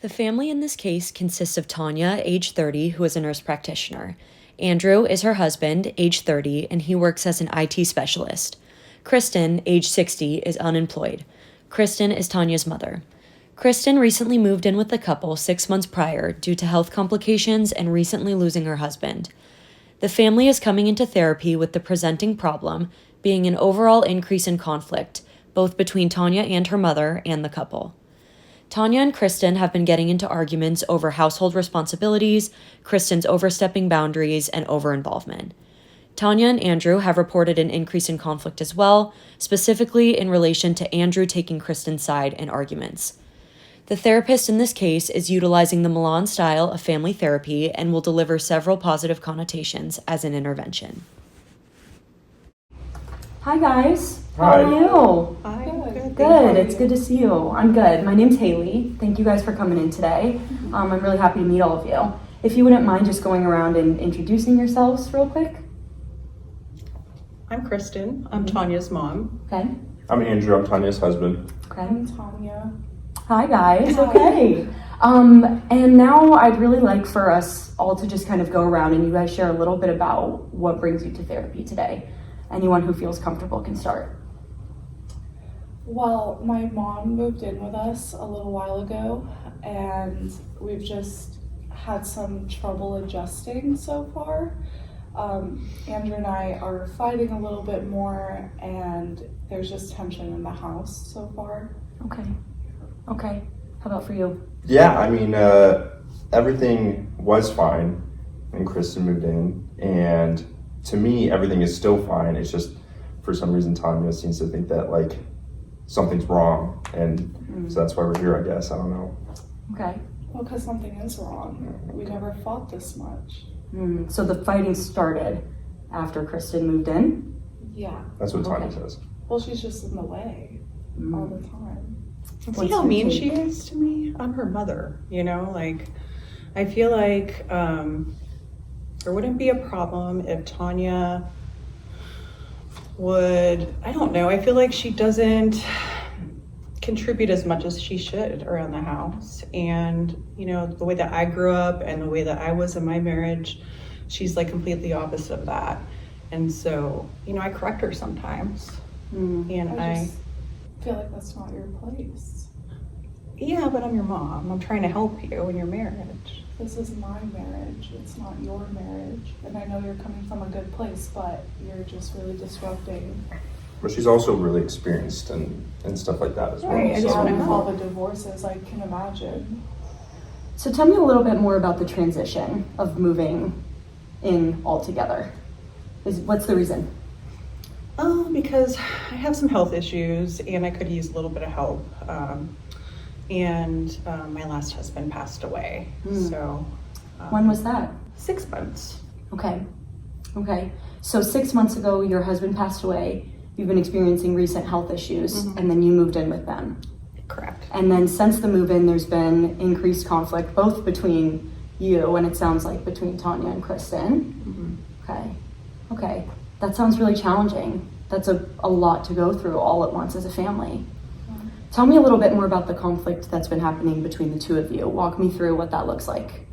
The family in this case consists of Tanya, age 30, who is a nurse practitioner. Andrew is her husband, age 30, and he works as an IT specialist. Kristen, age 60, is unemployed. Kristen is Tanya's mother. Kristen recently moved in with the couple 6 months prior due to health complications and recently losing her husband. The family is coming into therapy with the presenting problem being an overall increase in conflict, both between Tanya and her mother and the couple. Tanya and Kristen have been getting into arguments over household responsibilities, Kristen's overstepping boundaries, and over-involvement. Tanya and Andrew have reported an increase in conflict as well, specifically in relation to Andrew taking Kristen's side in arguments. The therapist in this case is utilizing the Milan style of family therapy and will deliver several positive connotations as an intervention. Hi guys. Hi. How are you? Hi. Good. It's good to see you. I'm good. My name's Haley. Thank you guys for coming in today. I'm really happy to meet all of you. If you wouldn't mind just going around and introducing yourselves real quick. I'm Kristen. I'm Tanya's mom. Okay. I'm Andrew. I'm Tanya's husband. Okay. I'm Tanya. Hi guys. Okay. And now I'd really like for us all to just kind of go around and you guys share a little bit about what brings you to therapy today. Anyone who feels comfortable can start. Well, my mom moved in with us a little while ago, and we've just had some trouble adjusting so far. Andrew and I are fighting a little bit more, and there's just tension in the house so far. Okay. How about for you? Yeah, I mean, everything was fine when Kristen moved in, and to me, everything is still fine. It's just, for some reason, Tanya seems to think that, like, something's wrong, and so that's why we're here, I guess. I don't know. Okay. Well, because something is wrong. We never fought this much. So the fighting started after Kristen moved in? Yeah. That's what Tanya Okay. says. Well, she's just in the way all the time. See What's how your mean take? she is to me? I'm her mother, you know? Like, I feel like there wouldn't be a problem if Tanya would, I don't know, I feel like she doesn't contribute as much as she should around the house. And, you know, the way that I grew up and the way that I was in my marriage, she's like completely opposite of that. And so, you know, I correct her sometimes. And I just feel like that's not your place. Yeah, but I'm your mom. I'm trying to help you in your marriage. This is my marriage. It's not your marriage. And I know you're coming from a good place, but you're just really disrupting. But she's also really experienced and stuff like that as well. Right, I just so. wanna With help. all the divorces, I can imagine. So tell me a little bit more about the transition of moving in altogether. What's the reason? Because I have some health issues and I could use a little bit of help. And my last husband passed away. So When was that? 6 months. Okay. So 6 months ago, your husband passed away. You've been experiencing recent health issues, and then you moved in with them. Correct. And then since the move-in, there's been increased conflict, both between you and it sounds like between Tanya and Kristen. Okay. That sounds really challenging. That's a lot to go through all at once as a family. Tell me a little bit more about the conflict that's been happening between the two of you. Walk me through what that looks like.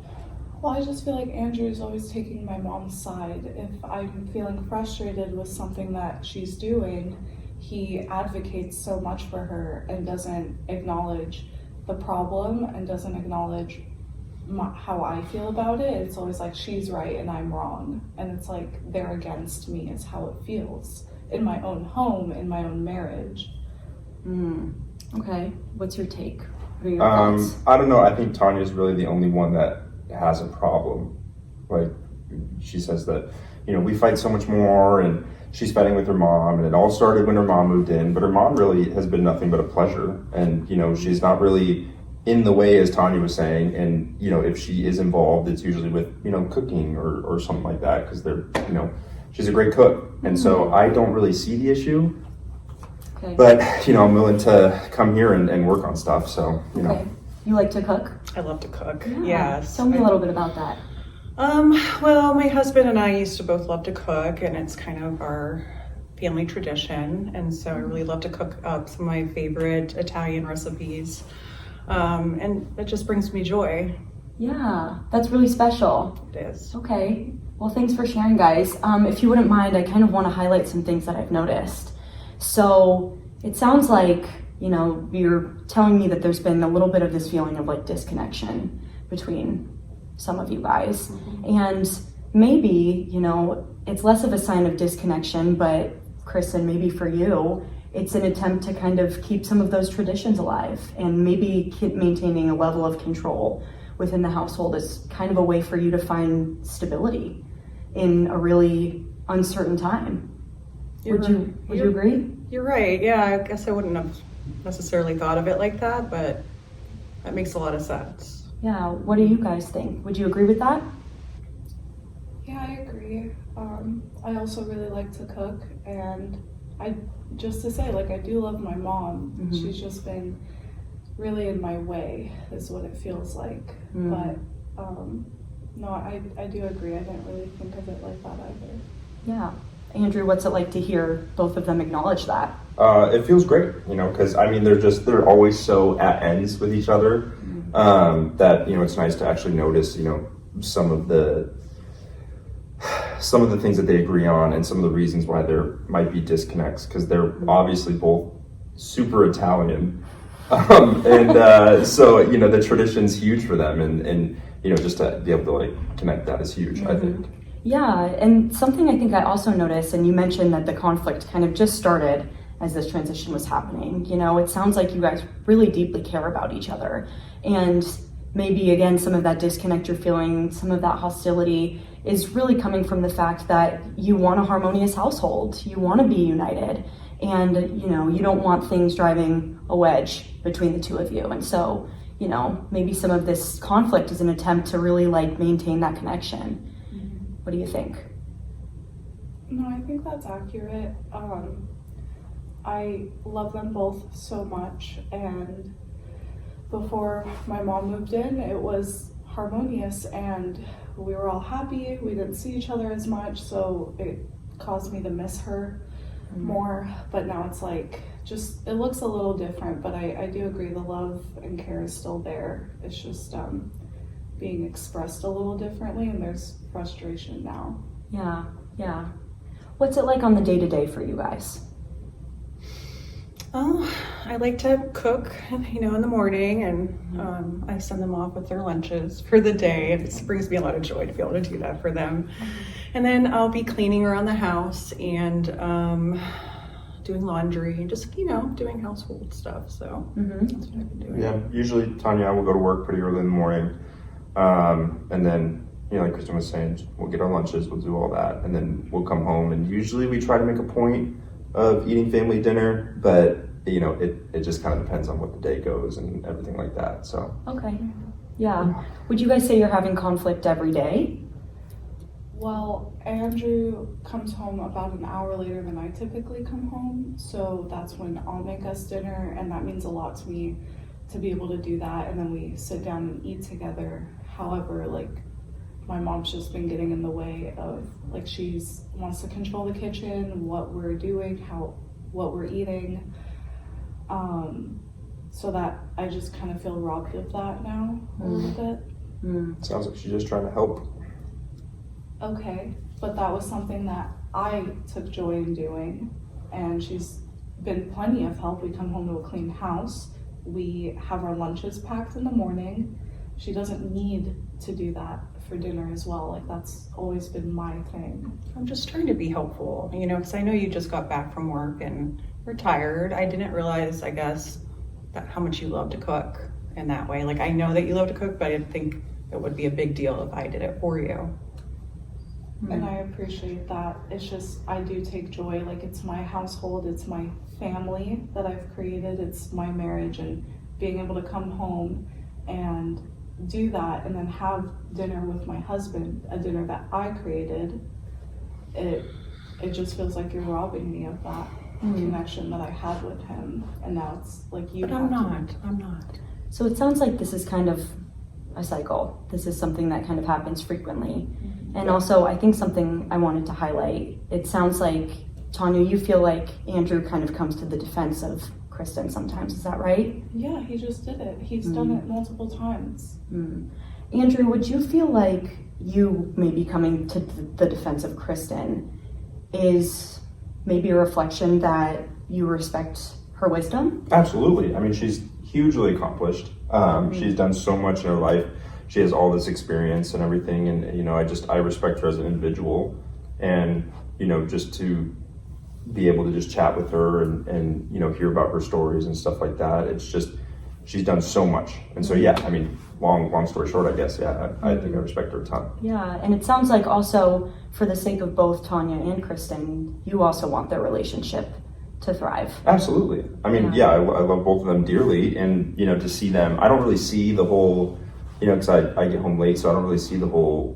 Well, I just feel like Andrew's always taking my mom's side. If I'm feeling frustrated with something that she's doing, he advocates so much for her and doesn't acknowledge the problem and doesn't acknowledge how I feel about it. It's always like she's right and I'm wrong. And it's like they're against me is how it feels in my own home, in my own marriage. Okay. What's your take? What are your thoughts? I don't know. I think Tanya's really the only one that has a problem. Like, she says that, you know, we fight so much more, and she's fighting with her mom, and it all started when her mom moved in, but her mom really has been nothing but a pleasure. And, you know, she's not really in the way, as Tanya was saying, and, you know, if she is involved, it's usually with, you know, cooking or something like that, because they're, you know, she's a great cook. And so I don't really see the issue. Okay. But, you know, I'm willing to come here and work on stuff, so, you know. Okay. You like to cook? I love to cook. Yeah. Yes. Tell me a little bit about that. Well, my husband and I used to both love to cook, and it's kind of our family tradition. And so I really love to cook up some of my favorite Italian recipes. And it just brings me joy. Yeah, that's really special. It is. Okay. Well, thanks for sharing, guys. If you wouldn't mind, I kind of want to highlight some things that I've noticed. So it sounds like, you're telling me that there's been a little bit of this feeling of like disconnection between some of you guys. And maybe, it's less of a sign of disconnection, but Kristen, maybe for you, it's an attempt to kind of keep some of those traditions alive, and maybe keep maintaining a level of control within the household is kind of a way for you to find stability in a really uncertain time. Would you agree? You're right. Yeah, I guess I wouldn't have necessarily thought of it like that, but that makes a lot of sense. Yeah, what do you guys think? Would you agree with that? Yeah, I agree. I also really like to cook, and I do love my mom. She's just been really in my way, is what it feels like. But no, I do agree. I didn't really think of it like that either. Yeah. Andrew, what's it like to hear both of them acknowledge that? It feels great, because they're always so at ends with each other that it's nice to actually notice some of the things that they agree on and some of the reasons why there might be disconnects, because they're obviously both super Italian, and so the tradition's huge for them, and just to be able to like connect that is huge. I think. Yeah, and something I think I also noticed, and you mentioned that the conflict kind of just started as this transition was happening. It sounds like you guys really deeply care about each other, and maybe again some of that disconnect you're feeling, some of that hostility is really coming from the fact that you want a harmonious household, you want to be united, and you don't want things driving a wedge between the two of you. And so maybe some of this conflict is an attempt to really like maintain that connection. What do you think? No, I think that's accurate. I love them both so much, and before my mom moved in, it was harmonious and we were all happy. We didn't see each other as much, so it caused me to miss her more. But now it's like, it looks a little different, but I do agree the love and care is still there. It's just being expressed a little differently, and there's frustration now. Yeah. What's it like on the day-to-day for you guys? I like to cook, in the morning, and I send them off with their lunches for the day. It brings me a lot of joy to be able to do that for them. And then I'll be cleaning around the house and doing laundry and just, doing household stuff. So that's what I've been doing. Yeah, usually Tanya and I will go to work pretty early in the morning. And then, like Kristen was saying, we'll get our lunches, we'll do all that, and then we'll come home, and usually we try to make a point of eating family dinner, but it just kind of depends on what the day goes and everything like that. So okay. Yeah. Would you guys say you're having conflict every day? Well, Andrew comes home about an hour later than I typically come home, so that's when I'll make us dinner, and that means a lot to me to be able to do that, and then we sit down and eat together. However, my mom's just been getting in the way of, she wants to control the kitchen, what we're doing, what we're eating, so that I just kind of feel robbed of that now a little bit. Sounds like she's just trying to help. Okay, but that was something that I took joy in doing, and she's been plenty of help. We come home to a clean house. We have our lunches packed in the morning. She doesn't need to do that for dinner as well. That's always been my thing. I'm just trying to be helpful, because I know you just got back from work and you're tired. I didn't realize, I guess, that how much you love to cook in that way. I know that you love to cook, but I didn't think it would be a big deal if I did it for you. And I appreciate that. It's just, I do take joy. It's my household, it's my family that I've created, it's my marriage, and being able to come home and do that and then have dinner with my husband, a dinner that I created, it just feels like you're robbing me of that connection that I had with him, and now it's you but I'm not. So it sounds like this is kind of a cycle. This is something that kind of happens frequently. And also, I think something I wanted to highlight, it sounds like, Tanya, you feel like Andrew kind of comes to the defense of Kristen sometimes. Is that right? Yeah, he just did it. He's done it multiple times. Andrew, would you feel like you maybe coming to the defense of Kristen is maybe a reflection that you respect her wisdom? Absolutely. I mean, she's hugely accomplished. She's done so much in her life. She has all this experience and everything, and you know, I respect her as an individual, and you know, just to be able to just chat with her and you know, hear about her stories and stuff like that. It's just, she's done so much, and so yeah, I mean, long story short, I guess, yeah, I think I respect her a ton. Yeah, and it sounds like also for the sake of both Tanya and Kristen, you also want their relationship to thrive. Absolutely. I mean, yeah, I love both of them dearly, and you know, to see them, I don't really see the whole, you know, because I get home late, so I don't really see the whole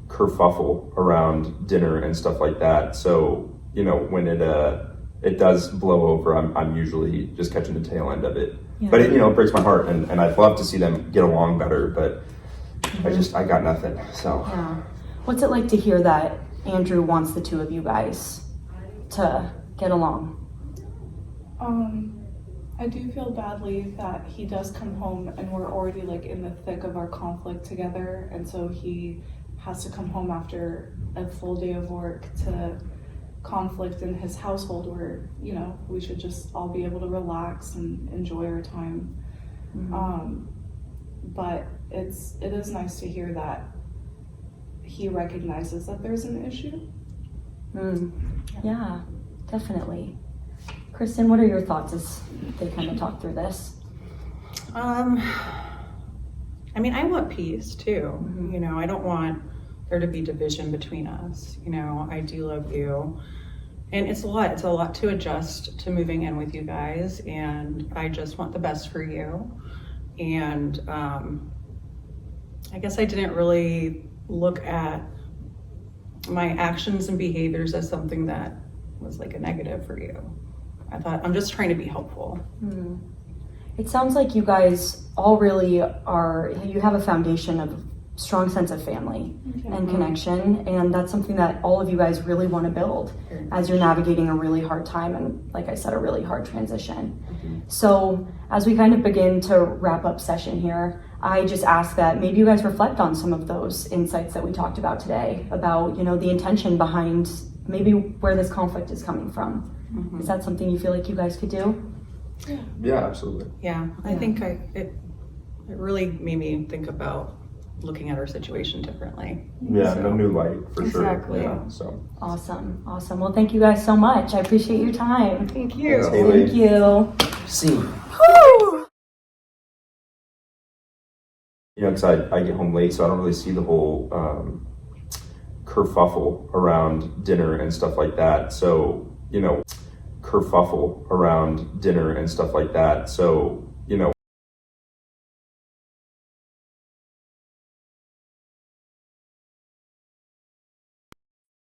kerfuffle around dinner and stuff like that. So you know, when it does blow over, I'm usually just catching the tail end of it. Yeah. But it, you know, it breaks my heart, and I'd love to see them get along better, but I got nothing. So yeah, what's it like to hear that Andrew wants the two of you guys to get along? I do feel badly that he does come home and we're already like in the thick of our conflict together, and so he has to come home after a full day of work to conflict in his household where, you know, we should just all be able to relax and enjoy our time. But it is nice to hear that he recognizes that there's an issue. Yeah, definitely. Kristen, what are your thoughts as they kind of talk through this? I mean, I want peace too. You know, I don't want there to be division between us. You know, I do love you. And it's a lot to adjust to moving in with you guys. And I just want the best for you. And I guess I didn't really look at my actions and behaviors as something that was like a negative for you. I thought, I'm just trying to be helpful. It sounds like you guys all really you have a foundation of strong sense of family and connection, and that's something that all of you guys really want to build as you're navigating a really hard time and, like I said, a really hard transition. So as we kind of begin to wrap up session here, I just ask that maybe you guys reflect on some of those insights that we talked about today about, you know, the intention behind maybe where this conflict is coming from. Is that something you feel like you guys could do? Yeah, absolutely. Yeah, I think it really made me think about looking at our situation differently. Yeah, so, in a new light, for exactly. sure. Yeah, so. Awesome. Well, thank you guys so much. I appreciate your time. Thank you. Thank you. Scene. You know, because I get home late, so I don't really see the whole kerfuffle around dinner and stuff like that. So, you know, So